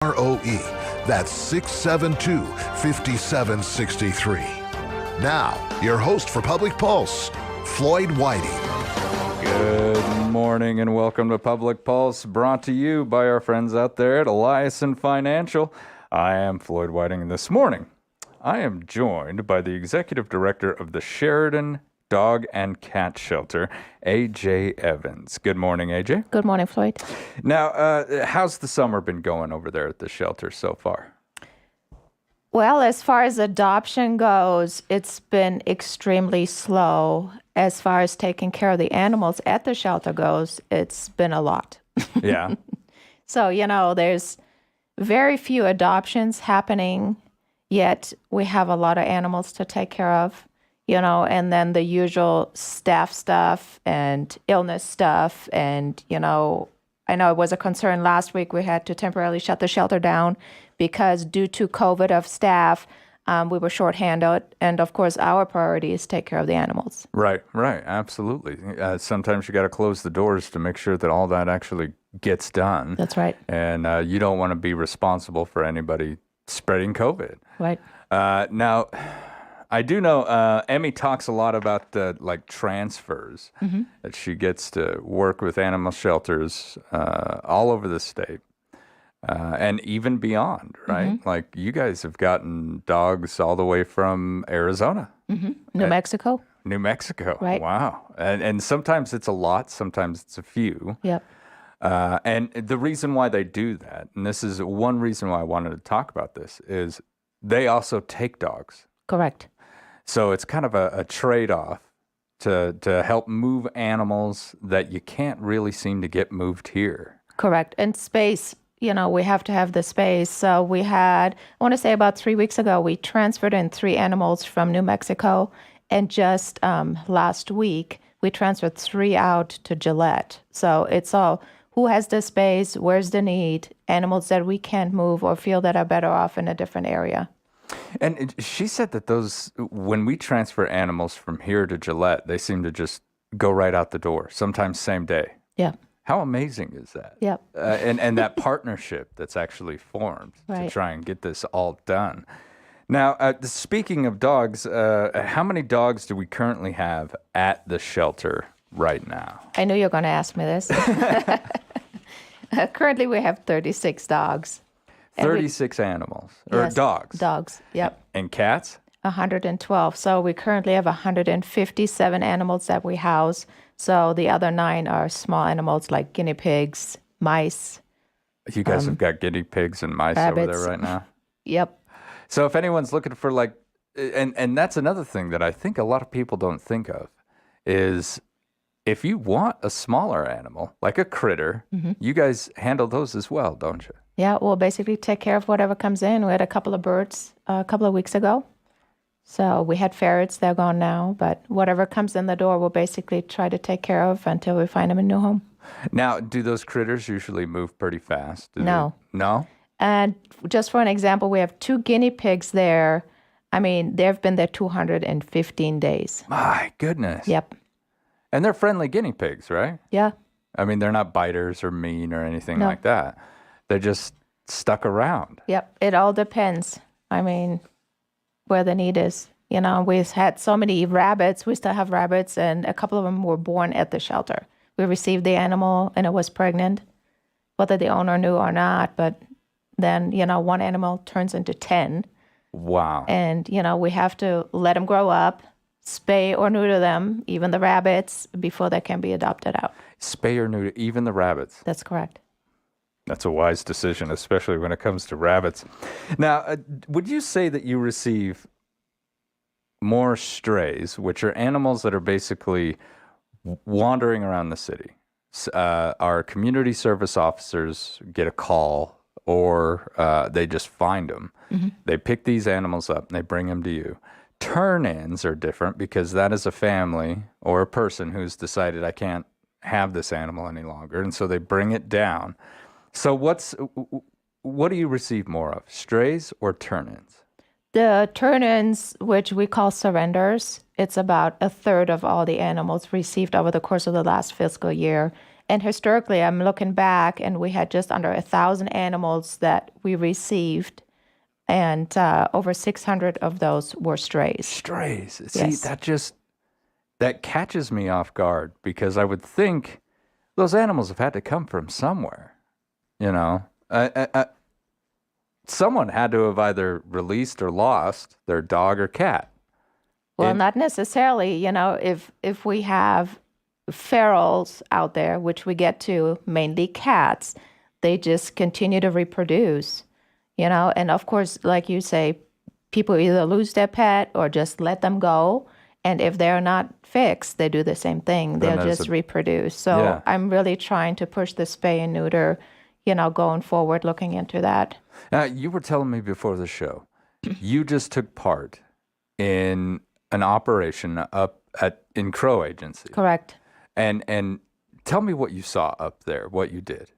ROE. That's 672-5763. Now, your host for Public Pulse, Floyd Whiting. Good morning and welcome to Public Pulse, brought to you by our friends out there at Eliason Financial. I am Floyd Whiting, and this morning I am joined by the Executive Director of the Sheridan Dog and Cat Shelter, A.J. Evans. Good morning, A.J. Good morning, Floyd. Now, how's the summer been going over there at the shelter so far? Well, as far as adoption goes, it's been extremely slow. As far as taking care of the animals at the shelter goes, it's been a lot. Yeah. So, there's very few adoptions happening, yet we have a lot of animals to take care of, and then the usual staff stuff and illness stuff. And, I know it was a concern last week. We had to temporarily shut the shelter down because due to COVID of staff, we were shorthanded. And of course, our priority is take care of the animals. Right. Absolutely. Sometimes you got to close the doors to make sure that all that actually gets done. That's right. And you don't want to be responsible for anybody spreading COVID. Right. Now, I do know Emmy talks a lot about transfers, that she gets to work with animal shelters all over the state. And even beyond, right? Like you guys have gotten dogs all the way from Arizona. New Mexico. New Mexico. Right. Wow. And sometimes it's a lot, sometimes it's a few. Yep. And the reason why they do that, and this is one reason why I wanted to talk about this, is they also take dogs. Correct. So it's kind of a trade-off to help move animals that you can't really seem to get moved here. Correct. And space. We have to have the space. So we had, I want to say about 3 weeks ago, we transferred in 3 animals from New Mexico. And just last week, we transferred 3 out to Gillette. So it's all who has the space, where's the need, animals that we can't move or feel that are better off in a different area. And she said that when we transfer animals from here to Gillette, they seem to just go right out the door, sometimes same day. Yeah. How amazing is that? Yep. And that partnership that's actually formed to try and get this all done. Now, speaking of dogs, how many dogs do we currently have at the shelter right now? I knew you were going to ask me this. Currently, we have 36 dogs. 36 animals, or yes, dogs? Dogs, yep. And cats? 112. So we currently have 157 animals that we house. So the other 9 are small animals like guinea pigs, mice. You guys have got guinea pigs and mice rabbits. over there right now? Yep. So if anyone's looking for and that's another thing that I think a lot of people don't think of, is if you want a smaller animal, like a critter, you guys handle those as well, don't you? Yeah, we'll basically take care of whatever comes in. We had a couple of birds a couple of weeks ago. So we had ferrets, they're gone now. But whatever comes in the door, we'll basically try to take care of until we find them a new home. Now, do those critters usually move pretty fast? No. No? And just for an example, we have 2 guinea pigs there. I mean, they've been there 215 days. My goodness. Yep. And they're friendly guinea pigs, right? Yeah. I mean, they're not biters or mean or anything like that. They're just stuck around. Yep. It all depends. I mean, where the need is. We've had so many rabbits. We still have rabbits, and a couple of them were born at the shelter. We received the animal, and it was pregnant, whether the owner knew or not. But then, one animal turns into 10. Wow. And, we have to let them grow up, spay or neuter them, even the rabbits, before they can be adopted out. Spay or neuter, even the rabbits. That's correct. That's a wise decision, especially when it comes to rabbits. Now, would you say that you receive more strays, which are animals that are basically wandering around the city? Our community service officers get a call, or they just find them. They pick these animals up and they bring them to you. Turn-ins are different because that is a family or a person who's decided, I can't have this animal any longer, and so they bring it down. So what do you receive more of, strays or turn-ins? The turn-ins, which we call surrenders, it's about a third of all the animals received over the course of the last fiscal year. And historically, I'm looking back, and we had just under 1,000 animals that we received, and over 600 of those were strays. Strays. See, Yes. that catches me off guard because I would think those animals have had to come from somewhere. You know, someone had to have either released or lost their dog or cat. Well, And- not necessarily. If we have ferals out there, which we get to, mainly cats, they just continue to reproduce. And of course, like you say, people either lose their pet or just let them go. And if they're not fixed, they do the same thing. Then They'll there's just a- reproduce. So Yeah. I'm really trying to push the spay and neuter, going forward, looking into that. Now, you were telling me before the show, you just took part in an operation up in Crow Agency. Correct. And tell me what you saw up there, what you did.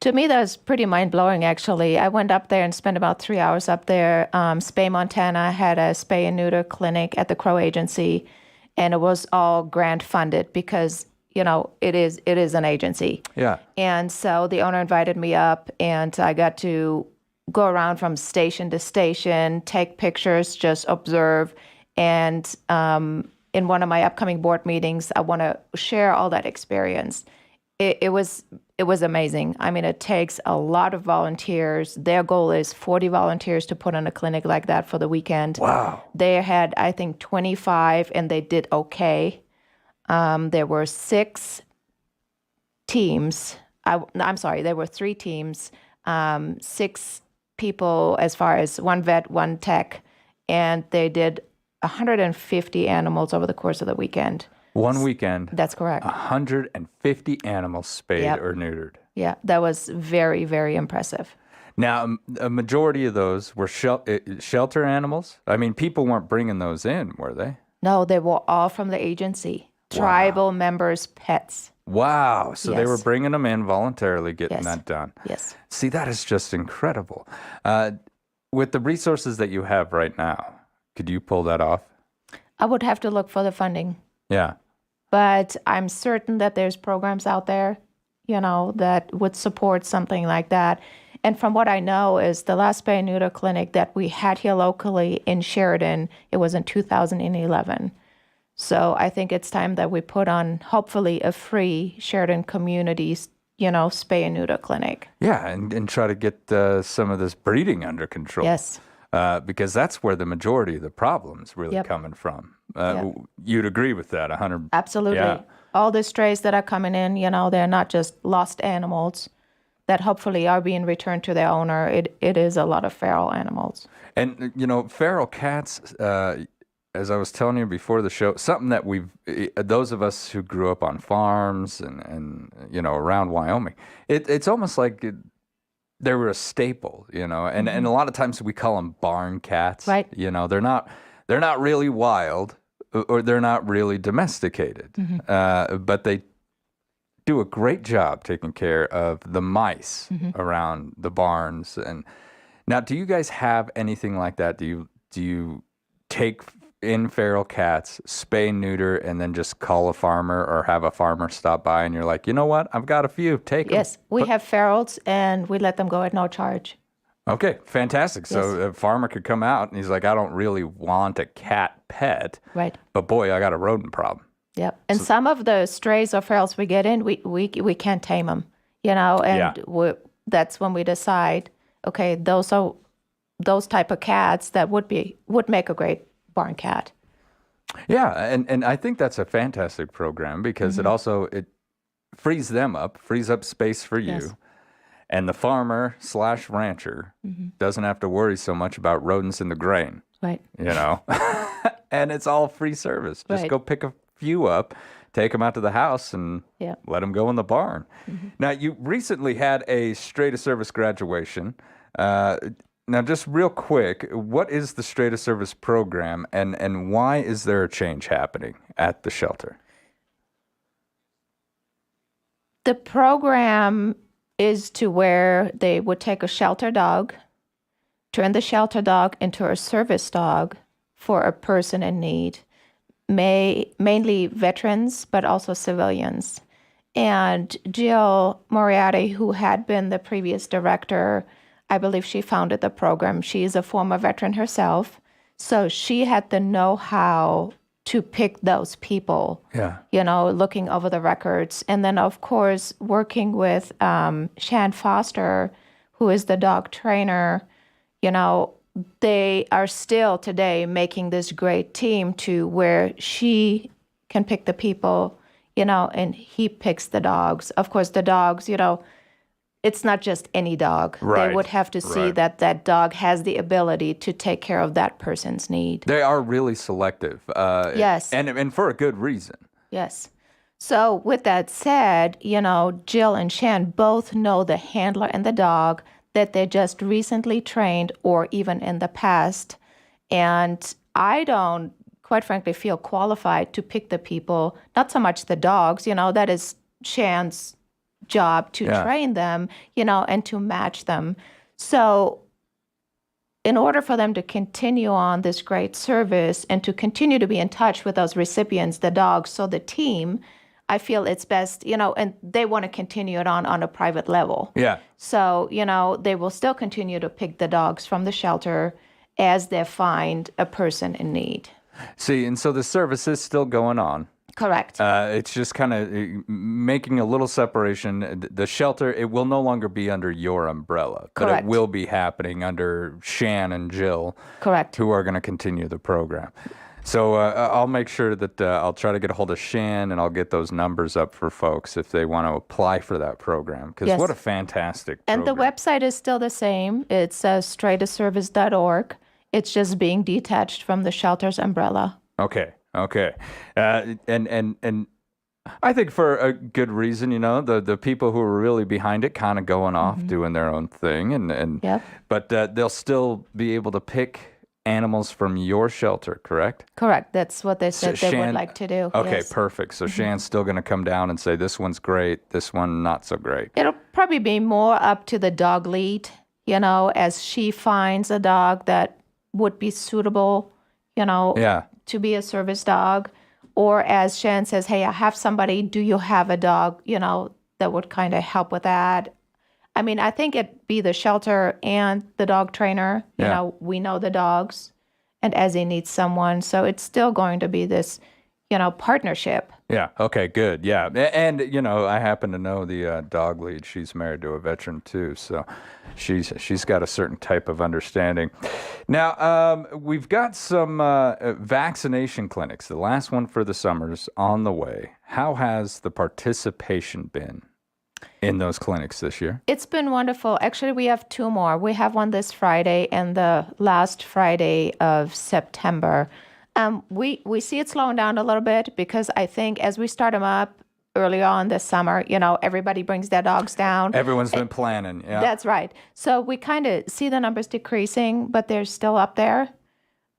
To me, that was pretty mind-blowing, actually. I went up there and spent about 3 hours up there. Spay Montana had a spay and neuter clinic at the Crow Agency, and it was all grant funded because, it is an agency. Yeah. And so the owner invited me up, and I got to go around from station to station, take pictures, just observe. And in one of my upcoming board meetings, I want to share all that experience. It was amazing. I mean, it takes a lot of volunteers. Their goal is 40 volunteers to put on a clinic like that for the weekend. Wow. They had, I think, 25, and they did okay. There were 6 teams. I'm sorry, there were 3 teams, 6 people as far as 1 vet, 1 tech, and they did 150 animals over the course of the weekend. One weekend, That's correct. 150 animals spayed Yep. or neutered. Yeah, that was very, very impressive. Now, a majority of those were shelter animals. I mean, people weren't bringing those in, were they? No, they were all from the agency. Tribal members' pets. Wow. So they were Yes. bringing them in voluntarily, getting Yes. that done. Yes. See, that is just incredible. With the resources that you have right now, could you pull that off? I would have to look for the funding, Yeah. but I'm certain that there's programs out there, that would support something like that. And from what I know is the last spay and neuter clinic that we had here locally in Sheridan, it was in 2011. So I think it's time that we put on, hopefully, a free Sheridan Communities, spay and neuter clinic. Yeah, and try to get some of this breeding under control. Yes. Because that's where the majority of the problem's really Yep. coming from. Yep. You'd agree with that, 100. Absolutely. Yeah. All the strays that are coming in, they're not just lost animals that hopefully are being returned to their owner. It is a lot of feral animals. And, feral cats, as I was telling you before the show, something that those of us who grew up on farms and around Wyoming, it's almost like they were a staple, and a lot of times we call them barn cats. Right. They're not really wild or they're not really domesticated, but they do a great job taking care of the mice around the barns. And now, do you guys have anything like that? Do you take in feral cats, spay, neuter, and then just call a farmer or have a farmer stop by and you're like, you know what? I've got a few. Take them. Yes, we have ferals, and we let them go at no charge. Okay, fantastic. So a farmer could come out and he's like, I don't really want a cat pet, Right. but boy, I got a rodent problem. Yep. And some of the strays or ferals we get in, we can't tame them, and that's when we decide, okay, those type of cats that would make a great barn cat. Yeah, and I think that's a fantastic program because it frees them up, frees up space for you. Yes. And the farmer / rancher doesn't have to worry so much about rodents in the grain, Right. And it's all free service. Just Right. go pick a few up, take them out to the house, and Yeah. let them go in the barn. Now, you recently had a straight to service graduation. Now, just real quick, what is the straight to service program, and why is there a change happening at the shelter? The program is to where they would take a shelter dog, turn the shelter dog into a service dog for a person in need, mainly veterans, but also civilians. And Jill Moriarty, who had been the previous director, I believe she founded the program. She is a former veteran herself. So she had the know-how to pick those people, looking over the records. And then, of course, working with Shan Foster, who is the dog trainer, they are still today making this great team to where she can pick the people, and he picks the dogs. Of course, the dogs, it's not just any dog. Right. They would have to see that that dog has the ability to take care of that person's need. They are really selective. Yes. And for a good reason. Yes. So with that said, Jill and Shan both know the handler and the dog that they just recently trained or even in the past. And I don't, quite frankly, feel qualified to pick the people, not so much the dogs, that is Shan's job to train them, and to match them. So in order for them to continue on this great service and to continue to be in touch with those recipients, the dogs, so the team, I feel it's best, and they want to continue it on a private level. Yeah. So, they will still continue to pick the dogs from the shelter as they find a person in need. See, and so the service is still going on. Correct. It's just kind of making a little separation. The shelter, it will no longer be under your umbrella, but Correct. it will be happening under Shan and Jill, Correct. who are going to continue the program. So I'll make sure that I'll try to get a hold of Shan and I'll get those numbers up for folks if they want to apply for that program. Because what a fantastic program. And the website is still the same. It's straytoservice.org. It's just being detached from the shelter's umbrella. Okay. And I think for a good reason, the people who are really behind it kind of going off, doing their own thing. But they'll still be able to pick animals from your shelter, correct? Correct. That's what they said So they would like to do. Okay, yes. perfect. So Shan's still going to come down and say, this one's great, this one not so great. It'll probably be more up to the dog lead, as she finds a dog that would be suitable, to be a service dog. Or as Shan says, hey, I have somebody, do you have a dog, that would kind of help with that? I mean, I think it'd be the shelter and the dog trainer. We know the dogs, and Ezzy needs someone. So it's still going to be this, partnership. Yeah. Okay, good. Yeah. And, I happen to know the dog lead. She's married to a veteran, too. So she's got a certain type of understanding. Now, we've got some vaccination clinics. The last one for the summer's on the way. How has the participation been in those clinics this year? It's been wonderful. Actually, we have two more. We have one this Friday and the last Friday of September. We see it slowing down a little bit because I think as we start them up early on this summer, everybody brings their dogs down. Everyone's been planning. Yeah. That's right. So we kind of see the numbers decreasing, but they're still up there.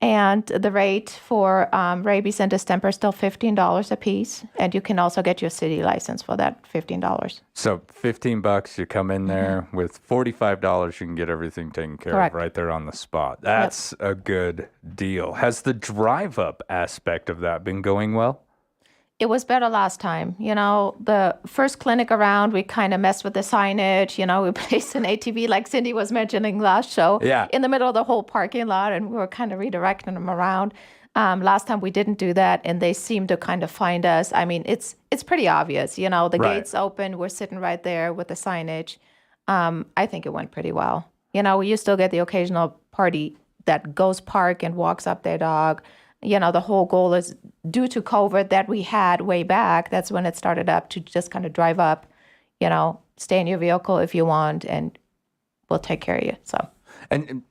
And the rate for rabies and distemper is still $15 a piece. And you can also get your city license for that $15. So $15, you come in there with $45, you can get everything taken care Correct. of right there on the spot. That's a good deal. Has the drive-up aspect of that been going well? It was better last time. The first clinic around, we kind of messed with the signage. We placed an ATV, like Cindy was mentioning last show, in the middle of the whole parking lot, and we were kind of redirecting them around. Last time we didn't do that, and they seemed to kind of find us. I mean, it's pretty obvious. The gates open, we're sitting right there with the signage. I think it went pretty well. You still get the occasional party that goes park and walks up their dog. The whole goal is due to COVID that we had way back. That's when it started up to just kind of drive up, stay in your vehicle if you want, and we'll take care of you. So, and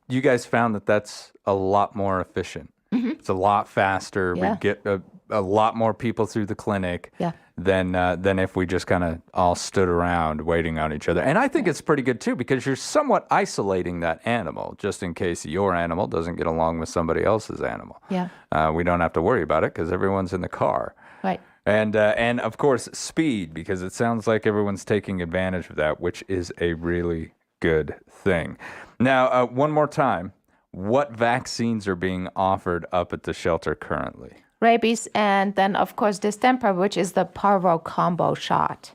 you guys found that that's a lot more efficient. It's a lot faster. Yeah. We get a lot more people through the clinic than if we just kind of all stood around waiting on each other. And I think it's pretty good, too, because you're somewhat isolating that animal just in case your animal doesn't get along with somebody else's animal. Yeah. We don't have to worry about it because everyone's in the car. Right. And of course, speed, because it sounds like everyone's taking advantage of that, which is a really good thing. Now, one more time. What vaccines are being offered up at the shelter currently? rabies, and then, of course, distemper, which is the parvo combo shot.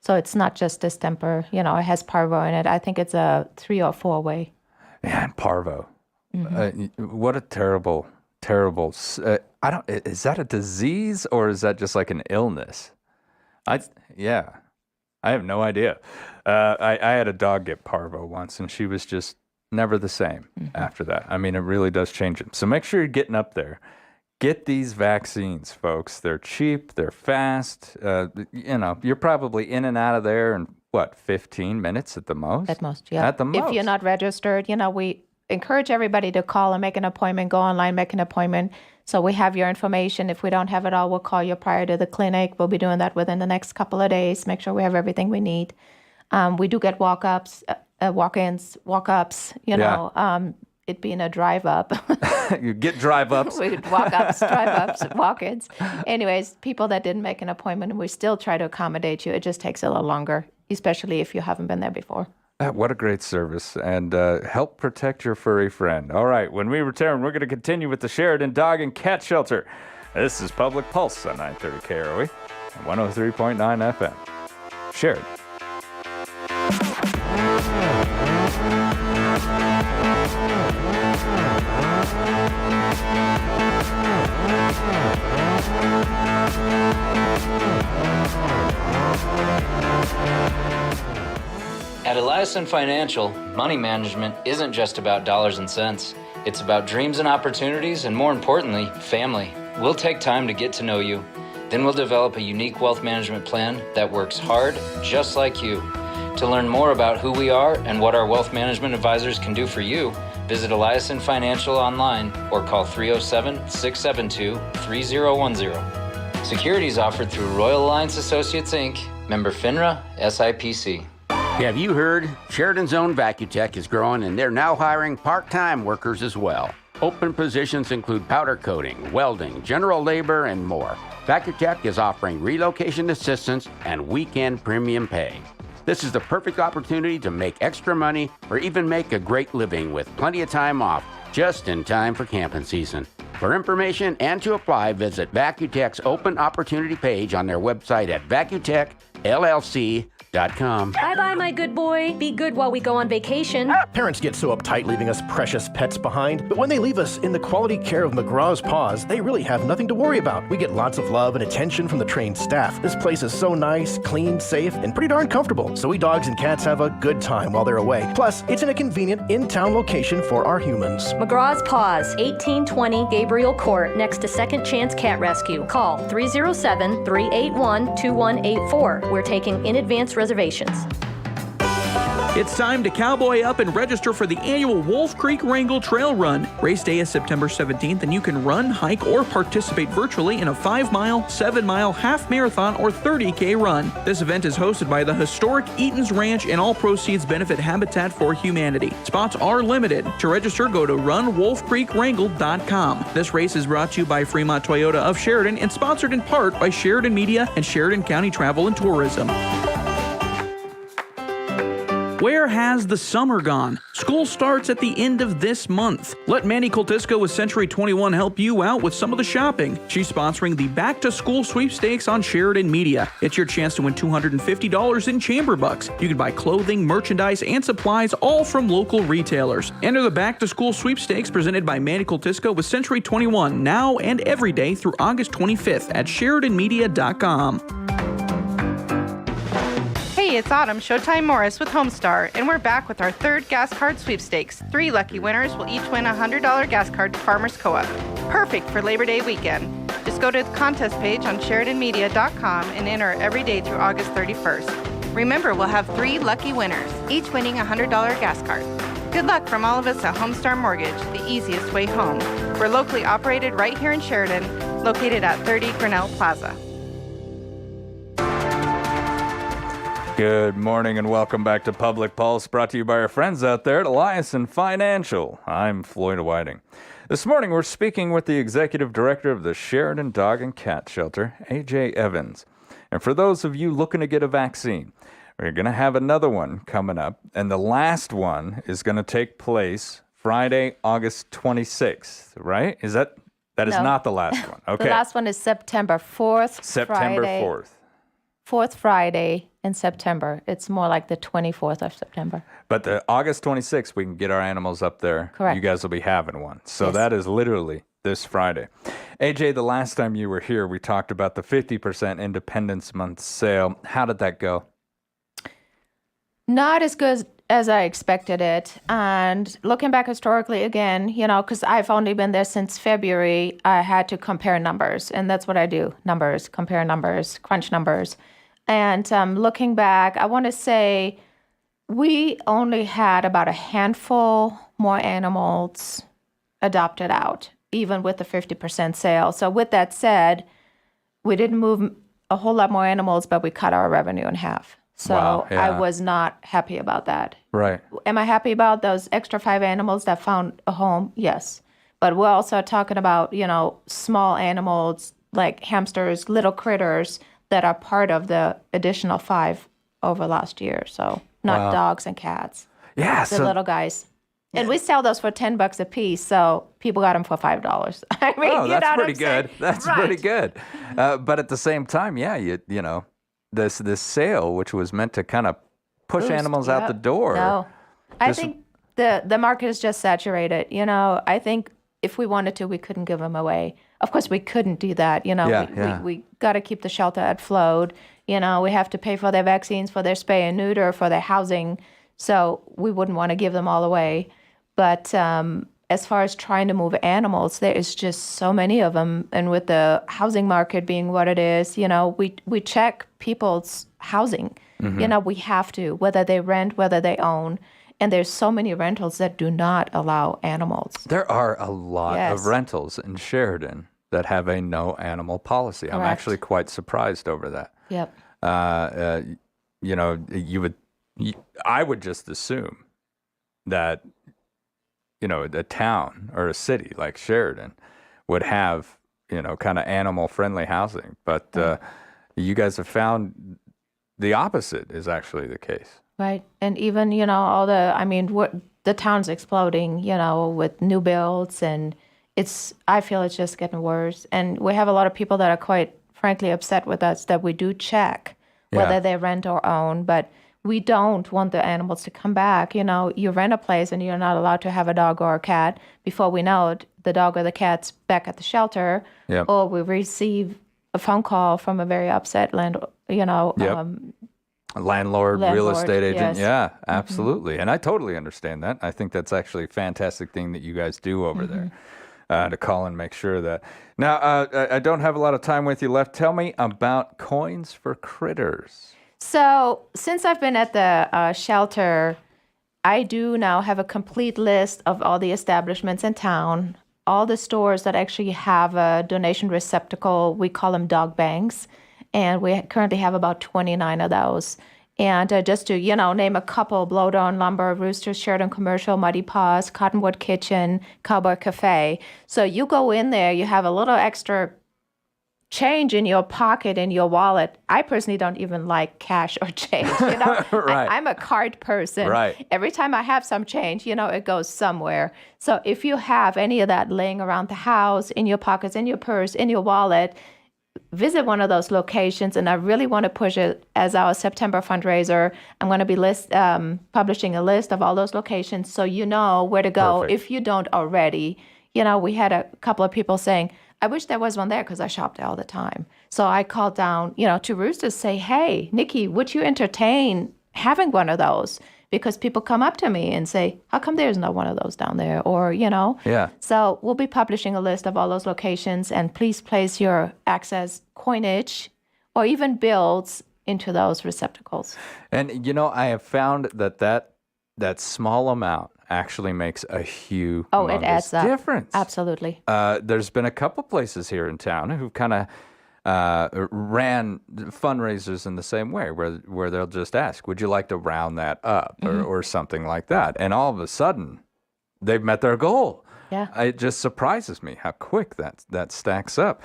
So it's not just distemper, it has parvo in it. I think it's a 3 or 4 way. Man, parvo. What a terrible, terrible. Is that a disease or is that just like an illness? I have no idea. I had a dog get parvo once, and she was just never the same after that. I mean, it really does change it. So make sure you're getting up there. Get these vaccines, folks. They're cheap. They're fast. You're probably in and out of there in, 15 minutes at the most? At most, yeah. At the most. If you're not registered, we encourage everybody to call and make an appointment, go online, make an appointment. So we have your information. If we don't have it all, we'll call you prior to the clinic. We'll be doing that within the next couple of days. Make sure we have everything we need. We do get walk-ups, walk-ins, walk-ups, it being a drive-up. You get drive-ups. We walk-ups, drive-ups, walk-ins. Anyways, people that didn't make an appointment, we still try to accommodate you. It just takes a little longer, especially if you haven't been there before. What a great service, and help protect your furry friend. All right, when we return, we're going to continue with the Sheridan Dog and Cat Shelter. This is Public Pulse on 930 KROE and 103.9 FM. Sheridan. At Eliason Financial, money management isn't just about dollars and cents. It's about dreams and opportunities, and more importantly, family. We'll take time to get to know you. Then we'll develop a unique wealth management plan that works hard, just like you. To learn more about who we are and what our wealth management advisors can do for you, visit Eliason Financial online or call 307-672-3010. Securities offered through Royal Alliance Associates, Inc., member FINRA, SIPC. Have you heard? Sheridan's own Vacutech is growing, and they're now hiring part-time workers as well. Open positions include powder coating, welding, general labor, and more. Vacutech is offering relocation assistance and weekend premium pay. This is the perfect opportunity to make extra money or even make a great living with plenty of time off, just in time for camping season. For information and to apply, visit Vacutech's open opportunity page on their website at vacutechllc.com. Bye-bye, my good boy. Be good while we go on vacation. Parents get so uptight leaving us precious pets behind, but when they leave us in the quality care of McGraw's Paws, they really have nothing to worry about. We get lots of love and attention from the trained staff. This place is so nice, clean, safe, and pretty darn comfortable, so we dogs and cats have a good time while they're away. Plus, it's in a convenient in-town location for our humans. McGraw's Paws, 1820 Gabriel Court, next to Second Chance Cat Rescue. Call 307-381-2184. We're taking in-advance reservations. It's time to cowboy up and register for the annual Wolf Creek Wrangell Trail Run. Race day is September 17th, and you can run, hike, or participate virtually in a 5-mile, 7-mile, half marathon, or 30K run. This event is hosted by the historic Eaton's Ranch, and all proceeds benefit Habitat for Humanity. Spots are limited. To register, go to runwolfcreekwrangell.com. This race is brought to you by Fremont Toyota of Sheridan and sponsored in part by Sheridan Media and Sheridan County Travel and Tourism. Where has the summer gone? School starts at the end of this month. Let Manny Coltisco with Century 21 help you out with some of the shopping. She's sponsoring the Back to School Sweepstakes on Sheridan Media. It's your chance to win $250 in chamber bucks. You can buy clothing, merchandise, and supplies, all from local retailers. Enter the Back to School Sweepstakes presented by Manny Coltisco with Century 21 now and every day through August 25th at SheridanMedia.com. Hey, it's Autumn Showtime Morris with Homestar, and we're back with our third gas card sweepstakes. 3 lucky winners will each win a $100 gas card to Farmers Co-op. Perfect for Labor Day weekend. Just go to the contest page on SheridanMedia.com and enter every day through August 31st. Remember, we'll have 3 lucky winners, each winning a $100 gas card. Good luck from all of us at Homestar Mortgage, the easiest way home. We're locally operated right here in Sheridan, located at 30 Grinnell Plaza. Good morning and welcome back to Public Pulse, brought to you by our friends out there at Eliason Financial. I'm Floyd Whiting. This morning we're speaking with the Executive Director of the Sheridan Dog and Cat Shelter, A.J. Evans. And for those of you looking to get a vaccine, we're going to have another one coming up, and the last one is going to take place Friday, August 26th, right? Is that That is No. not the last one. Okay. The last one is September 4th. September Friday, 4th. 4th Friday in September. It's more like the 24th of September. But the August 26th, we can get our animals up there. Correct. You guys will be having one. So Yes. that is literally this Friday. AJ, the last time you were here, we talked about the 50% Independence Month sale. How did that go? Not as good as I expected it. And looking back historically again, because I've only been there since February, I had to compare numbers. And that's what I do. Numbers, compare numbers, crunch numbers. And looking back, I want to say we only had about a handful more animals adopted out, even with the 50% sale. So with that said, we didn't move a whole lot more animals, but we cut our revenue in half. So Wow, yeah. I was not happy about that. Right. Am I happy about those extra 5 animals that found a home? Yes. But we're also talking about, small animals like hamsters, little critters that are part of the additional 5 over last year. So not Wow. dogs and cats, Yeah. the little guys. And we sell those for $10 a piece, so people got them for $5. I mean, Oh, you that's know what pretty I'm saying? good. That's Right. pretty good. But at the same time, yeah, you know, this sale, which was meant to kind of push Boost, animals out yep. the door. No, I This- think the market is just saturated. I think if we wanted to, we couldn't give them away. Of course, we couldn't do that. Yeah. We got to keep the shelter afloat. We have to pay for their vaccines, for their spay and neuter, for their housing. So we wouldn't want to give them all away. But as far as trying to move animals, there is just so many of them. And with the housing market being what it is, we check people's housing. We have to, whether they rent, whether they own. And there's so many rentals that do not allow animals. There are a lot Yes. of rentals in Sheridan that have a no animal policy. I'm Correct. actually quite surprised over that. Yep. I would just assume that, a town or a city like Sheridan would have, kind of animal friendly housing. But you guys have found the opposite is actually the case. Right. And even, the town's exploding, with new builds, and I feel it's just getting worse. And we have a lot of people that are quite frankly upset with us that we do check whether Yeah. they rent or own, but we don't want the animals to come back. You rent a place and you're not allowed to have a dog or a cat. Before we know it, the dog or the cat's back at the shelter, Yep. or we receive a phone call from a very upset landlord, Landlord, real Landlord, estate agent. yes. Yeah, absolutely. And I totally understand that. I think that's actually a fantastic thing that you guys do over there to call and make sure that. Now, I don't have a lot of time with you left. Tell me about Coins for Critters. So, since I've been at the shelter, I do now have a complete list of all the establishments in town, all the stores that actually have a donation receptacle. We call them dog banks, and we currently have about 29 of those. And just to, name a couple: Blowdown Lumber, Rooster's, Sheridan Commercial, Muddy Paws, Cottonwood Kitchen, Cowboy Cafe. So you go in there, you have a little extra change in your pocket, in your wallet. I personally don't even like cash or change, Right. I'm a card person. Right. Every time I have some change, it goes somewhere. So if you have any of that laying around the house, in your pockets, in your purse, in your wallet, visit one of those locations. And I really want to push it as our September fundraiser. I'm going to be publishing a list of all those locations so you know where to go. Perfect. If you don't already. We had a couple of people saying, I wish there was one there because I shop there all the time. So I called down, to Roosters, say, hey, Nikki, would you entertain having one of those? Because people come up to me and say, how come there's not one of those down there? Or, Yeah. So we'll be publishing a list of all those locations, and please place your access coinage or even bills into those receptacles. And, I have found that small amount actually makes a huge It adds up. difference. Absolutely. There's been a couple places here in town who kind of ran fundraisers in the same way, where they'll just ask, would you like to round that up or something like that? And all of a sudden, they've met their goal. Yeah. It just surprises me how quick that stacks up.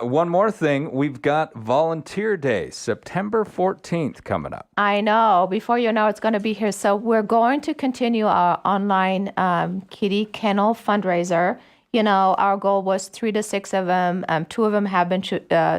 One more thing, we've got Volunteer Day, September 14th coming up. I know. Before you know, it's going to be here. So we're going to continue our online kitty kennel fundraiser. Our goal was 3 to 6 of them. 2 of them have been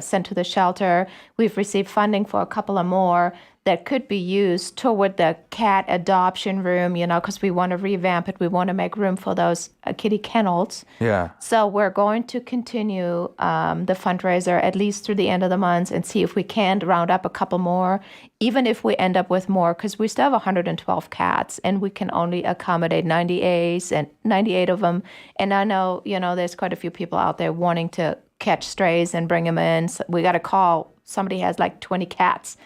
sent to the shelter. We've received funding for a couple of more that could be used toward the cat adoption room, because we want to revamp it. We want to make room for those kitty kennels. Yeah. So we're going to continue the fundraiser at least through the end of the month and see if we can round up a couple more, even if we end up with more, because we still have 112 cats and we can only accommodate 98 of them. And I know, there's quite a few people out there wanting to catch strays and bring them in. So we got a call. Somebody has like 20 cats.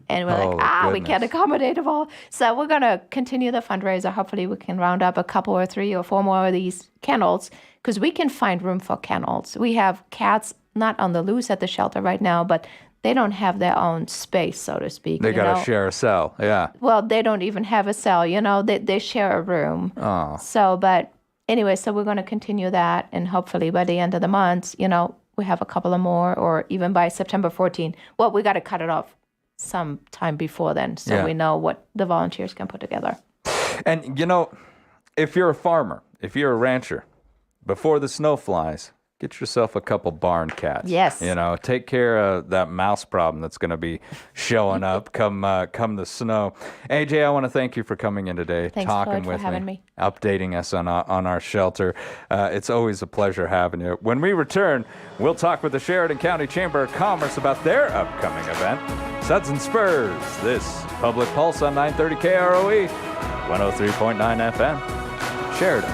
And we're we can't accommodate them all. So we're going to continue the fundraiser. Hopefully we can round up a couple or 3 or 4 more of these kennels, because we can find room for kennels. We have cats not on the loose at the shelter right now, but they don't have their own space, so to speak. They got to share a cell, yeah. Well, they don't even have a cell, they share a room. Oh. So, but anyway, so we're going to continue that, and hopefully by the end of the month, we have a couple of more, or even by September 14th. Well, we got to cut it off sometime before then, so we know what the volunteers can put together. And, if you're a farmer, if you're a rancher, before the snow flies, get yourself a couple barn cats. Yes. Take care of that mouse problem that's going to be showing up come the snow. AJ, I want to thank you for coming in today, talking with me, updating us on our shelter. It's always a pleasure having you. When we return, we'll talk with the Sheridan County Chamber of Commerce about their upcoming event, Suds and Spurs. This Public Pulse on 930 KROE, 103.9 FM, Sheridan.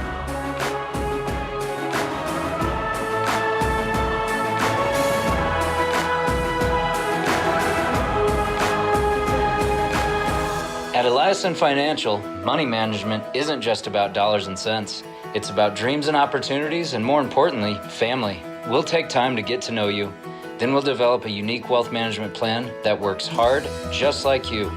At Eliason Financial, money management isn't just about dollars and cents. It's about dreams and opportunities, and more importantly, family. We'll take time to get to know you. Then we'll develop a unique wealth management plan that works hard, just like you.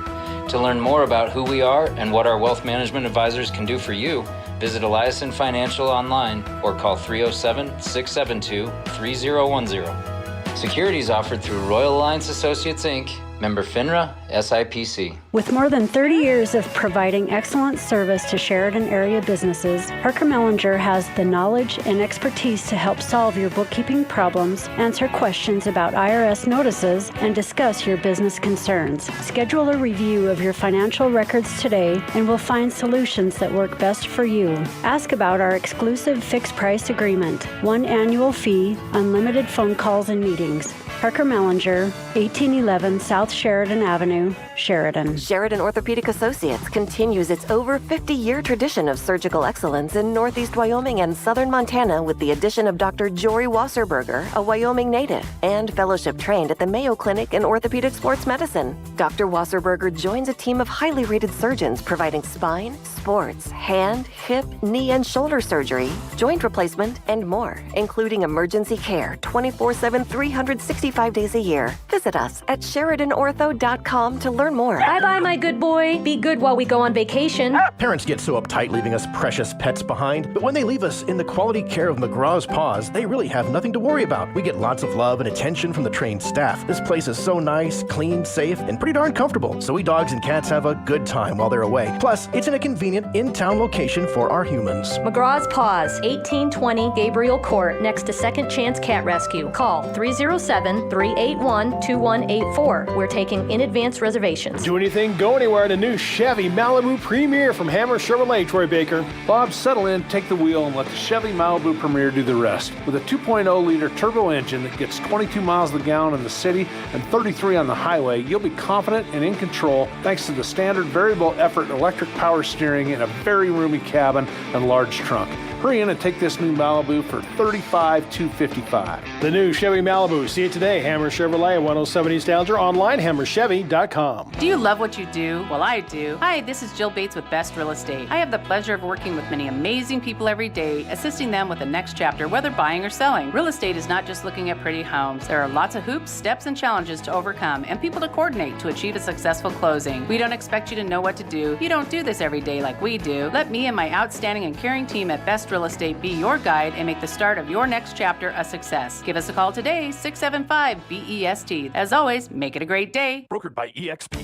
To learn more about who we are and what our wealth management advisors can do for you, visit Eliason Financial online or call 307-672-3010. Securities offered through Royal Alliance Associates, Inc., member FINRA, SIPC. With more than 30 years of providing excellent service to Sheridan area businesses, Parker Mellinger has the knowledge and expertise to help solve your bookkeeping problems, answer questions about IRS notices, and discuss your business concerns. Schedule a review of your financial records today, and we'll find solutions that work best for you. Ask about our exclusive fixed price agreement, 1 annual fee, unlimited phone calls and meetings. Parker Mellinger, 1811 South Sheridan Avenue, Sheridan. Sheridan Orthopedic Associates continues its over 50-year tradition of surgical excellence in Northeast Wyoming and Southern Montana with the addition of Dr. Jory Wasserberger, a Wyoming native, and fellowship trained at the Mayo Clinic in Orthopedic Sports Medicine. Dr. Wasserberger joins a team of highly rated surgeons providing spine, sports, hand, hip, knee, and shoulder surgery, joint replacement, and more, including emergency care 24/7, 365 days a year. Visit us at SheridanOrtho.com to learn more. Bye-bye, my good boy. Be good while we go on vacation. Parents get so uptight leaving us precious pets behind, but when they leave us in the quality care of McGraw's Paws, they really have nothing to worry about. We get lots of love and attention from the trained staff. This place is so nice, clean, safe, and pretty darn comfortable, so we dogs and cats have a good time while they're away. Plus, it's in a convenient in-town location for our humans. McGraw's Paws, 1820 Gabriel Court, next to Second Chance Cat Rescue. Call 307-381-2184. We're taking in-advance reservations. Do anything, go anywhere in a new Chevy Malibu Premier from Hammer Chevrolet, Troy Baker. Bob, settle in, take the wheel, and let the Chevy Malibu Premier do the rest. With a 2.0-liter turbo engine that gets 22 miles a gallon in the city and 33 on the highway, you'll be confident and in control thanks to the standard variable effort electric power steering in a very roomy cabin and large trunk. Hurry in and take this new Malibu for $35,255. The new Chevy Malibu. See it today. Hammer Chevrolet, 107 East Alger. Online, hammerchevy.com. Do you love what you do? Well, I do. Hi, this is Jill Bates with Best Real Estate. I have the pleasure of working with many amazing people every day, assisting them with the next chapter, whether buying or selling. Real estate is not just looking at pretty homes. There are lots of hoops, steps, and challenges to overcome, and people to coordinate to achieve a successful closing. We don't expect you to know what to do. You don't do this every day like we do. Let me and my outstanding and caring team at Best Real Estate be your guide and make the start of your next chapter a success. Give us a call today, 675-BEST. As always, make it a great day. Brokered by EXP.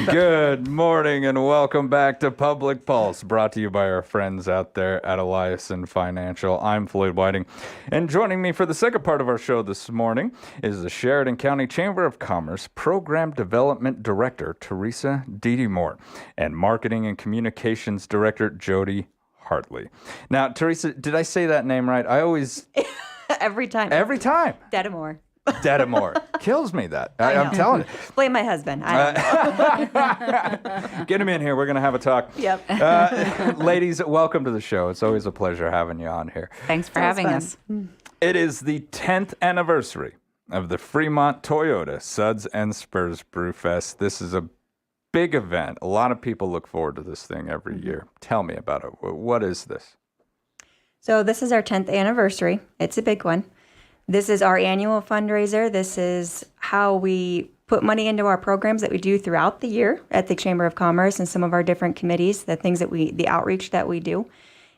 Good morning and welcome back to Public Pulse, brought to you by our friends out there at Eliason Financial. I'm Floyd Whiting, and joining me for the second part of our show this morning is the Sheridan County Chamber of Commerce Program Development Director, Teresa Didymore, and Marketing and Communications Director, Jody Hartley. Now, Teresa, did I say that name right? I always... Every time. Every time. Didymore. Didymore. Kills me that. I'm telling you. Blame my husband. Get him in here. We're going to have a talk. Yep. Ladies, welcome to the show. It's always a pleasure having you on here. Thanks for having us. It is the 10th anniversary of the Fremont Toyota Suds and Spurs Brew Fest. This is a big event. A lot of people look forward to this thing every year. Tell me about it. What is this? So this is our 10th anniversary. It's a big one. This is our annual fundraiser. This is how we put money into our programs that we do throughout the year at the Chamber of Commerce and some of our different committees, the outreach that we do.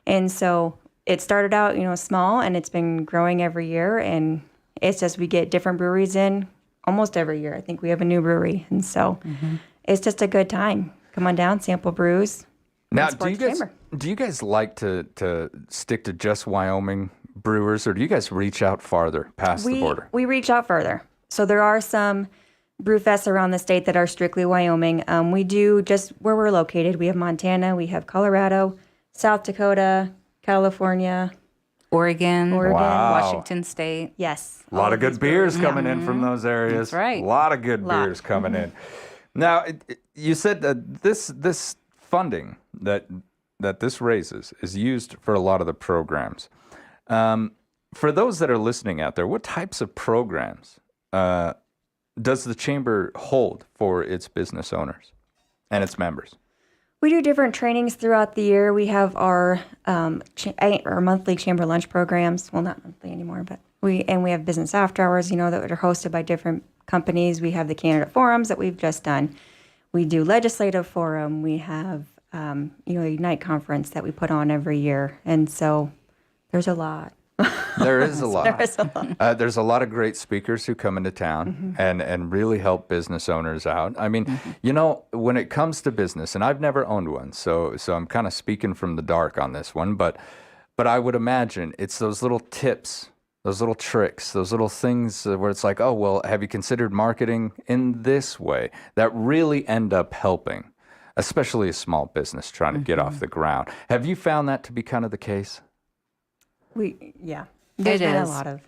And so it started out, small, and it's been growing every year. And it's just we get different breweries in almost every year. I think we have a new brewery. And so it's just a good time. Come on down, sample brews. Now, do you guys like to stick to just Wyoming brewers, or do you guys reach out farther past the border? We reach out further. So there are some brew fests around the state that are strictly Wyoming. We do just where we're located. We have Montana, we have Colorado, South Dakota, California, Oregon, Wow. Washington State. Yes. A lot of good beers coming in from those areas. That's right. A lot of good beers coming in. Now, you said that this funding that this raises is used for a lot of the programs. For those that are listening out there, what types of programs does the Chamber hold for its business owners and its members? We do different trainings throughout the year. We have our monthly Chamber lunch programs. Well, not monthly anymore, but we have business after hours, that are hosted by different companies. We have the candidate forums that we've just done. We do legislative forum. We have, the Ignite conference that we put on every year. And so there's a lot. There is a lot. There is a lot. There's a lot of great speakers who come into town and really help business owners out. I mean, when it comes to business, and I've never owned one, so I'm kind of speaking from the dark on this one, but I would imagine it's those little tips, those little tricks, those little things where it's like, oh, well, have you considered marketing in this way, that really end up helping, especially a small business trying to get off the ground. Have you found that to be kind of the case? There's been a lot of.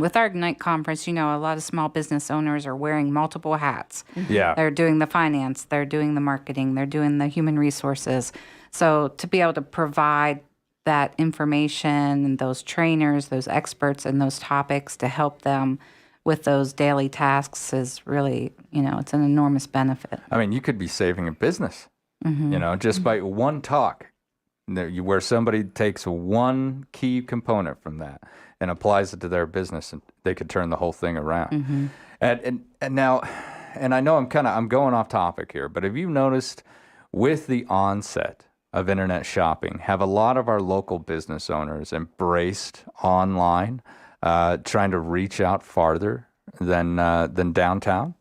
With our Ignite conference, a lot of small business owners are wearing multiple hats. Yeah. They're doing the finance, they're doing the marketing, they're doing the human resources. So to be able to provide that information and those trainers, those experts in those topics to help them with those daily tasks is really, it's an enormous benefit. I mean, you could be saving a business, just by one talk. Where somebody takes one key component from that and applies it to their business, and they could turn the whole thing around. And now, and I know I'm going off topic here, but have you noticed with the onset of internet shopping, have a lot of our local business owners embraced online, trying to reach out farther than downtown?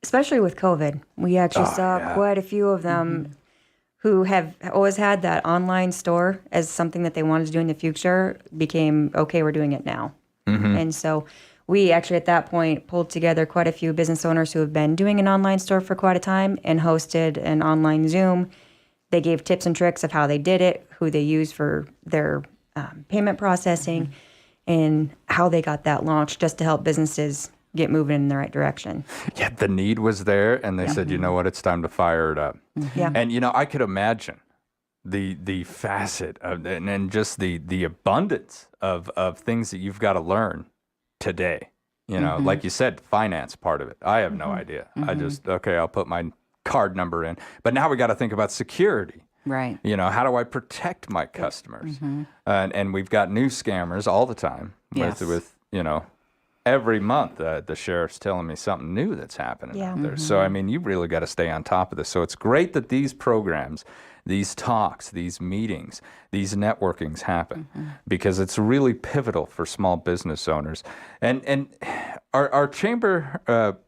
Especially with COVID, we actually saw quite a few of them who have always had that online store as something that they wanted to do in the future became, okay, we're doing it now. And so we actually at that point pulled together quite a few business owners who have been doing an online store for quite a time and hosted an online Zoom. They gave tips and tricks of how they did it, who they used for their payment processing, and how they got that launched just to help businesses get moving in the right direction. Yeah, the need was there, and they said, you know what, it's time to fire it up. Yeah. And, I could imagine the facet of, and just the abundance of things that you've got to learn today. Like you said, finance part of it. I have no idea. I just, I'll put my card number in. But now we got to think about security. Right. How do I protect my customers? And we've got new scammers all the time with every month, the sheriff's telling me something new that's happening out there. So, you really got to stay on top of this. So it's great that these programs, these talks, these meetings, these networkings happen because it's really pivotal for small business owners. And our chamber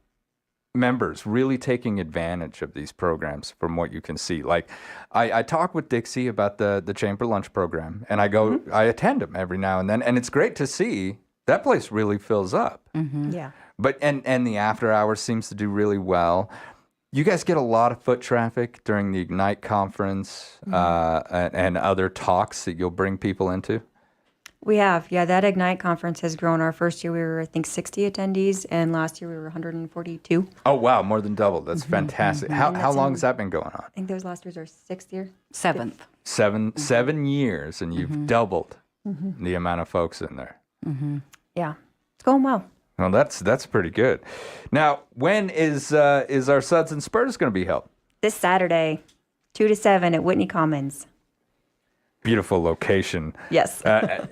members really taking advantage of these programs from what you can see? Like, I talk with Dixie about the Chamber Lunch program, and I attend them every now and then, and it's great to see that place really fills up. Yeah. But and the after hours seems to do really well. You guys get a lot of foot traffic during the Ignite conference and other talks that you'll bring people into? We have. Yeah, that Ignite conference has grown. Our first year we were, I think, 60 attendees, and last year we were 142. Oh, wow, more than double. That's fantastic. How long has that been going on? I think those last years are 6th year. 7th. 7 years, and you've doubled the amount of folks in there. Yeah, it's going well. Well, that's pretty good. Now, when is our Suds and Spurs going to be held? This Saturday, 2 to 7 at Whitney Commons. Beautiful location. Yes.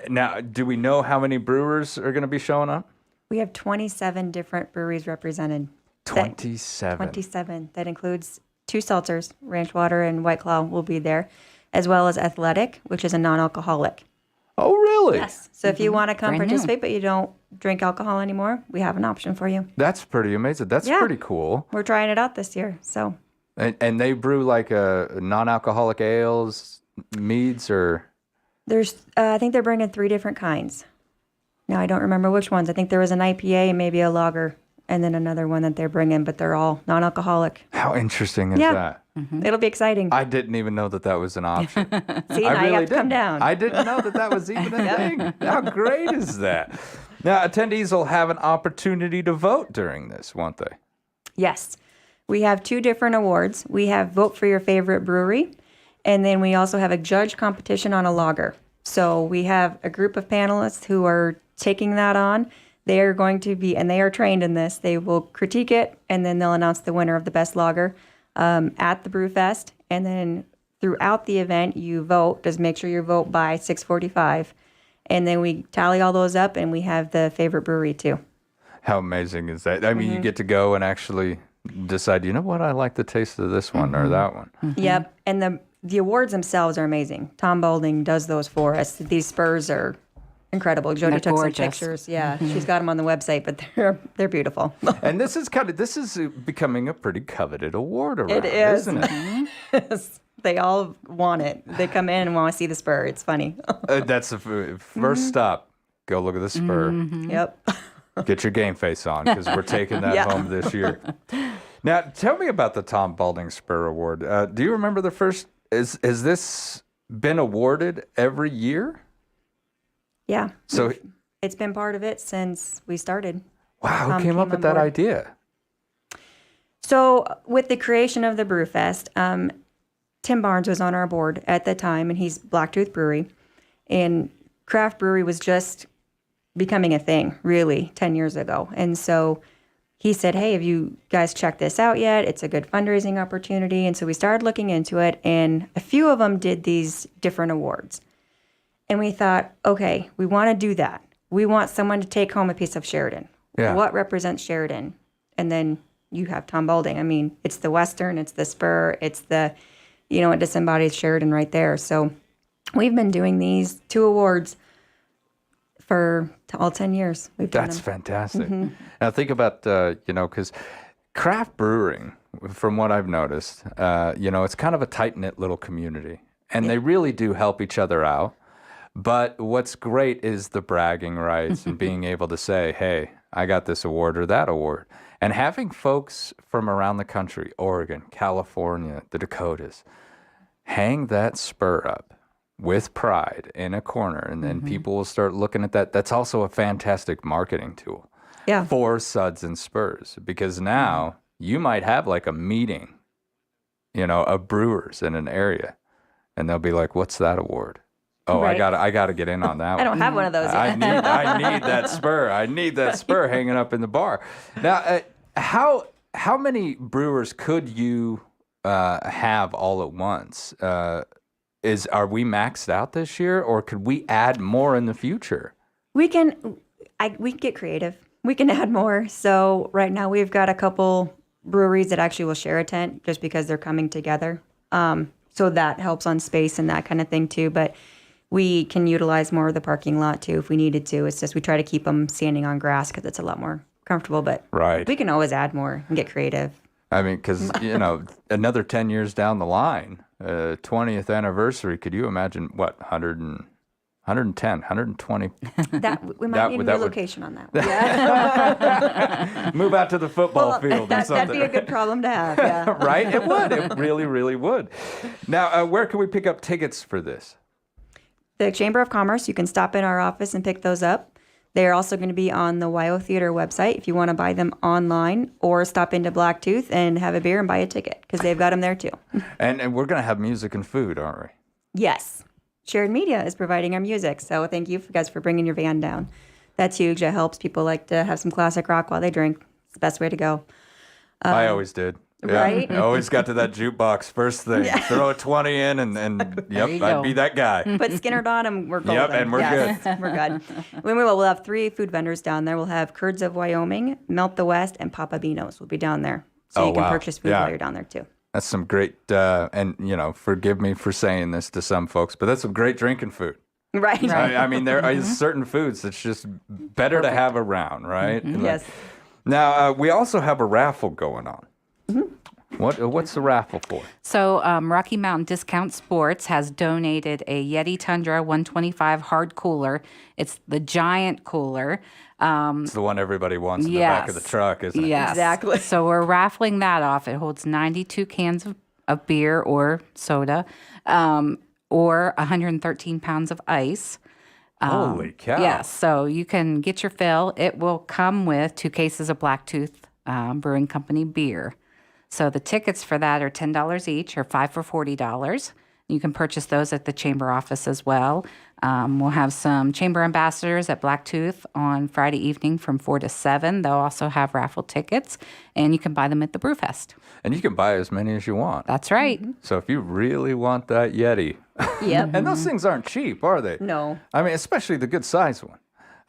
Now, do we know how many brewers are going to be showing up? We have 27 different breweries represented. 27. 27. That includes 2 seltzers, Ranch Water and White Claw will be there, as well as Athletic, which is a non-alcoholic. Oh, really? Yes. So if you want to come Brand new. participate, but you don't drink alcohol anymore, we have an option for you. That's pretty amazing. That's pretty cool. We're trying it out this year, so. And they brew like non-alcoholic ales, meads, or? There's, I think they're bringing 3 different kinds. Now, I don't remember which ones. I think there was an IPA and maybe a lager, and then another one that they're bringing, but they're all non-alcoholic. How interesting is that? It'll be exciting. I didn't even know that was an option. See, now you have to come down. I didn't know that was even a thing. How great is that? Now, attendees will have an opportunity to vote during this, won't they? Yes. We have 2 different awards. We have Vote for Your Favorite Brewery, and then we also have a judge competition on a lager. So we have a group of panelists who are taking that on. They are going to be, and they are trained in this, they will critique it, and then they'll announce the winner of the best lager at the Brewfest. And then throughout the event, you vote. Just make sure you vote by 6:45. And then we tally all those up, and we have the favorite brewery, too. How amazing is that? I mean, you get to go and actually decide, you know what, I like the taste of this one or that one. Yep. And the awards themselves are amazing. Tom Balding does those for us. These spurs are incredible. Jody They're took gorgeous. some pictures. Yeah, she's got them on the website, but they're beautiful. And this is becoming a pretty coveted award around, It is. isn't it? Yes. They all want it. They come in and want to see the spur. It's funny. That's the first stop. Go look at the spur. Yep. Get your game face on, because we're taking that home this year. Now, tell me about the Tom Balding Spur Award. Do you remember the first? Has this been awarded every year? Yeah. So it's been part of it since we started. Wow, who came up with that idea? So with the creation of the Brewfest, Tim Barnes was on our board at the time, and he's Blacktooth Brewery. And craft brewery was just becoming a thing, really, 10 years ago. And so he said, hey, have you guys checked this out yet? It's a good fundraising opportunity. And so we started looking into it, and a few of them did these different awards. And we thought, okay, we want to do that. We want someone to take home a piece of Sheridan. Yeah. What represents Sheridan? And then you have Tom Balding. I mean, it's the Western, it's the Spur, it's the, it just embodies Sheridan right there. So we've been doing these 2 awards for all 10 years. That's fantastic. Now think about, because craft brewing, from what I've noticed, it's kind of a tight-knit little community, and they really do help each other out. But what's great is the bragging rights and being able to say, hey, I got this award or that award. And having folks from around the country, Oregon, California, the Dakotas, hang that spur up with pride in a corner, and then people will start looking at that. That's also a fantastic marketing tool for Suds and Spurs, because now you might have like a meeting, of brewers in an area, and they'll be like, what's that award? Oh, Right. I gotta get in on that one. I don't have one of those I yet. need that spur. I need that spur hanging up in the bar. Now, how many brewers could you have all at once? Are we maxed out this year, or could we add more in the future? We can get creative. We can add more. So right now we've got a couple breweries that actually will share a tent just because they're coming together. So that helps on space and that kind of thing too. But we can utilize more of the parking lot too if we needed to. It's just we try to keep them standing on grass because it's a lot more comfortable, but Right. we can always add more and get creative. I mean, because, another 10 years down the line, 20th anniversary, could you imagine, 110, 120? That we might need a that new would- location on that. Yeah. Move out to the football field or That'd something. be a good problem to have. Yeah. Right? It would. It really, really would. Now, where can we pick up tickets for this? The Chamber of Commerce, you can stop in our office and pick those up. They're also going to be on the YO Theater website if you want to buy them online, or stop into Blacktooth and have a beer and buy a ticket because they've got them there too. And we're going to have music and food, aren't we? Yes. Shared Media is providing our music, so thank you guys for bringing your van down. That's huge. That helps. People like to have some classic rock while they drink. It's the best way to go. I always did. Yeah. Right? I always got to that jukebox first thing. Yeah. Throw a 20 in and yep, I'd be that guy. Put Skinner on and we're golden. Yep, and we're good. We're good. We'll have 3 food vendors down there. We'll have Curds of Wyoming, Melt the West, and Papa Beano's will be down there. So you can purchase food while you're down there too. That's some great, and forgive me for saying this to some folks, but that's some great drinking food. Right. I mean, there are certain foods that's just better to have around, right? Mm-hmm. Yes. Now, we also have a raffle going on. What's the raffle for? So Rocky Mountain Discount Sports has donated a Yeti Tundra 125 hard cooler. It's the giant cooler. It's the one everybody wants in the back of the truck, isn't it? Yes. Exactly. So we're raffling that off. It holds 92 cans of beer or soda, or 113 pounds of ice. Holy cow. Yes, so you can get your fill. It will come with 2 cases of Blacktooth Brewing Company beer. So the tickets for that are $10 each, or 5 for $40. You can purchase those at the Chamber office as well. We'll have some Chamber ambassadors at Blacktooth on Friday evening from 4 to 7. They'll also have raffle tickets, and you can buy them at the Brewfest. And you can buy as many as you want. That's right. So if you really want that Yeti, Yep. and those things aren't cheap, are they? No. I mean, especially the good size one.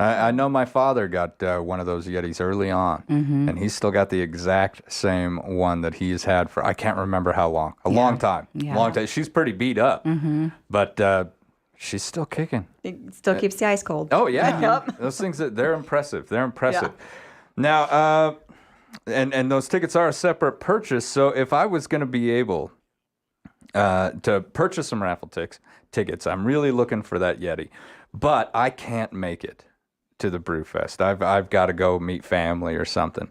I know my father got one of those Yetis early on, and he's still got the exact same one that he's had for, I can't remember how long. A long time. Yeah. Long time. She's pretty beat up, but she's still kicking. It still keeps the ice cold. Oh, yeah. Yep. Those things, they're impressive. They're impressive. Now, and those tickets are a separate purchase, so if I was going to be able to purchase some raffle tickets, I'm really looking for that Yeti, but I can't make it to the Brewfest. I've got to go meet family or something.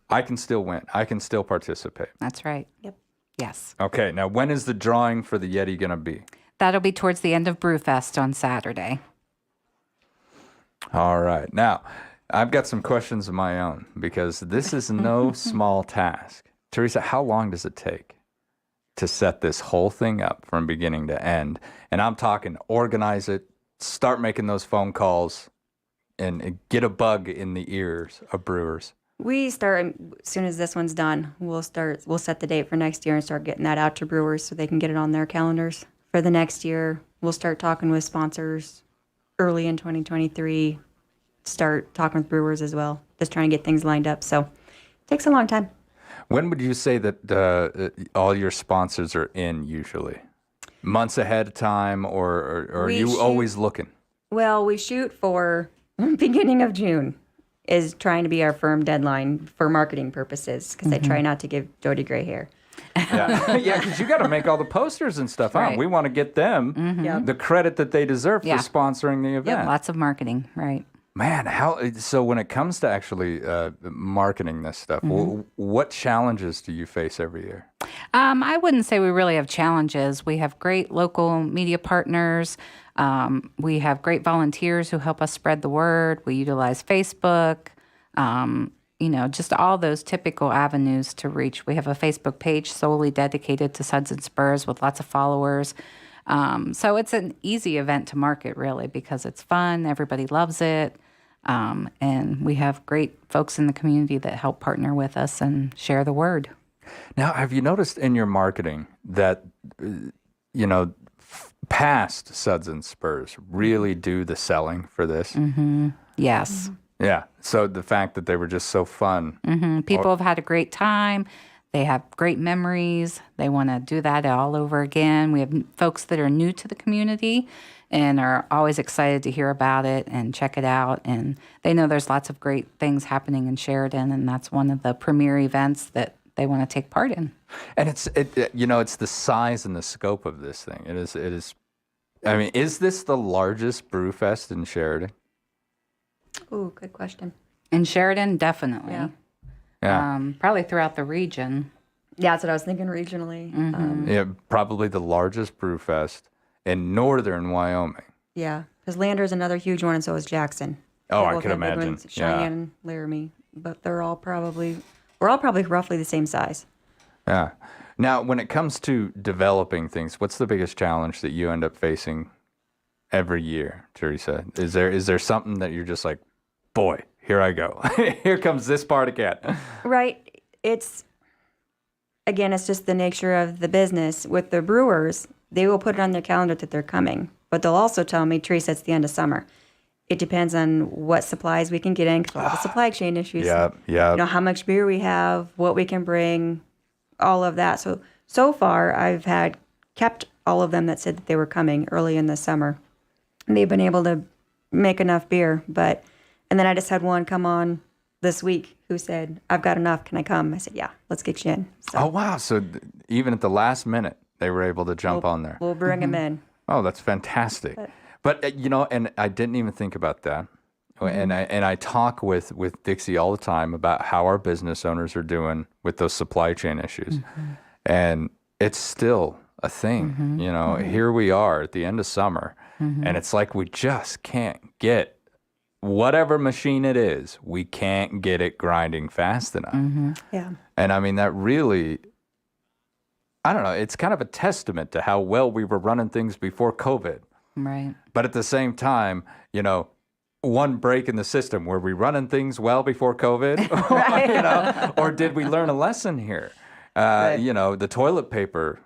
I can still win. I can still participate. That's right. Yep. Yes. Okay, now when is the drawing for the Yeti going to be? That'll be towards the end of Brewfest on Saturday. All right. Now, I've got some questions of my own because this is no small task. Teresa, how long does it take to set this whole thing up from beginning to end? And I'm talking organize it, start making those phone calls, and get a bug in the ears of brewers. We start as soon as this one's done. We'll set the date for next year and start getting that out to brewers so they can get it on their calendars for the next year. We'll start talking with sponsors early in 2023. Start talking with brewers as well, just trying to get things lined up. So it takes a long time. When would you say that all your sponsors are in usually? Months ahead of time, or are you always looking? Well, we shoot for beginning of June is trying to be our firm deadline for marketing purposes because I try not to give Jody gray hair. Yeah, because you got to make all the posters and stuff. Right. Huh? We want to get them the credit that they deserve for sponsoring the event. Yeah, lots of marketing, right. Man, so when it comes to actually marketing this stuff, what challenges do you face every year? I wouldn't say we really have challenges. We have great local media partners. We have great volunteers who help us spread the word. We utilize Facebook, just all those typical avenues to reach. We have a Facebook page solely dedicated to Suds and Spurs with lots of followers. So it's an easy event to market, really, because it's fun. Everybody loves it. And we have great folks in the community that help partner with us and share the word. Now, have you noticed in your marketing that, past Suds and Spurs really do the selling for this? Yes. Yeah. So the fact that they were just so fun. People have had a great time. They have great memories. They want to do that all over again. We have folks that are new to the community, and are always excited to hear about it and check it out. And they know there's lots of great things happening in Sheridan, and that's one of the premier events that they want to take part in. And it's the size and the scope of this thing. It is. I mean, is this the largest brew fest in Sheridan? Ooh, good question. In Sheridan, definitely. Yeah. Probably throughout the region. Yeah, that's what I was thinking regionally. Yeah, probably the largest brew fest in northern Wyoming. Yeah, because Lander's another huge one, and so is Jackson. Oh, They I both could have big imagine. ones, Cheyenne, Laramie, but we're all probably roughly the same size. Yeah. Now, when it comes to developing things, what's the biggest challenge that you end up facing every year, Teresa? Is there something that you're just like, boy, here I go. Here comes this part again. Right. It's just the nature of the business. With the brewers, they will put it on their calendar that they're coming, but they'll also tell me, Teresa, it's the end of summer. It depends on what supplies we can get in, because all the supply chain issues. Yeah. You know, how much beer we have, what we can bring, all of that. So far, I've kept all of them that said that they were coming early in the summer. And they've been able to make enough beer, and then I just had one come on this week who said, I've got enough, can I come? I said, yeah, let's get you in. So Oh, wow. So even at the last minute, they were able to jump on there. we'll bring them in. Oh, that's fantastic. But and I didn't even think about that. And I talk with Dixie all the time about how our business owners are doing with those supply chain issues. And it's still a thing. Here we are at the end of summer, and it's like we just can't get whatever machine it is, we can't get it grinding fast enough. Yeah. And I mean, that really, I don't know, it's kind of a testament to how well we were running things before COVID. Right. But at the same time, one break in the system, were we running things well before COVID? Or did we learn a lesson here? The toilet paper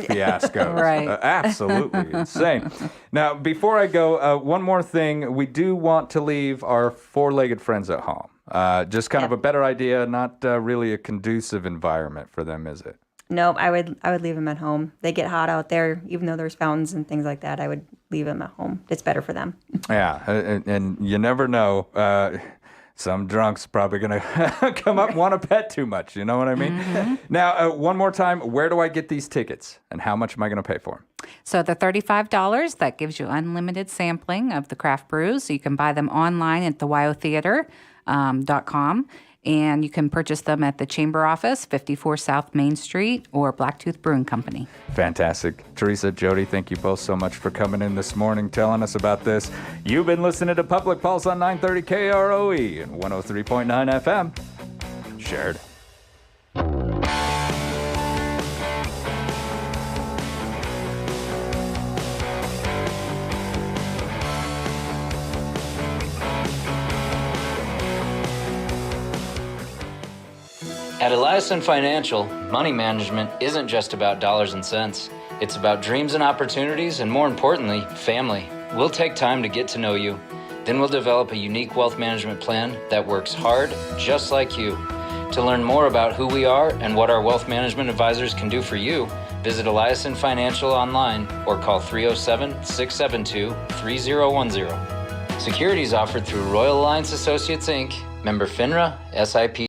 fiasco. Right. Absolutely insane. Now, before I go, one more thing. We do want to leave our four-legged friends at home. Just kind of a better idea, not really a conducive environment for them, is it? No, I would leave them at home. They get hot out there, even though there's fountains and things like that. I would leave them at home. It's better for them. Yeah, and you never know. Some drunk's probably going to come up and want to pet too much. You know what I mean? Now, one more time, where do I get these tickets and how much am I going to pay for them? So the $35, that gives you unlimited sampling of the craft brews. So you can buy them online at thewyotheater.com. And you can purchase them at the Chamber Office, 54 South Main Street, or Blacktooth Brewing Company. Fantastic. Teresa, Jody, thank you both so much for coming in this morning, telling us about this. You've been listening to Public Pulse on 930 KROE and 103.9 FM. Shared. At Eliason Financial, money management isn't just about dollars and cents. It's about dreams and opportunities, and more importantly, family. We'll take time to get to know you. Then we'll develop a unique wealth management plan that works hard, just like you. To learn more about who we are and what our wealth management advisors can do for you, visit Eliason Financial online or call 307-672-3010. Securities offered through Royal Alliance Associates, Inc., member FINRA, SIP.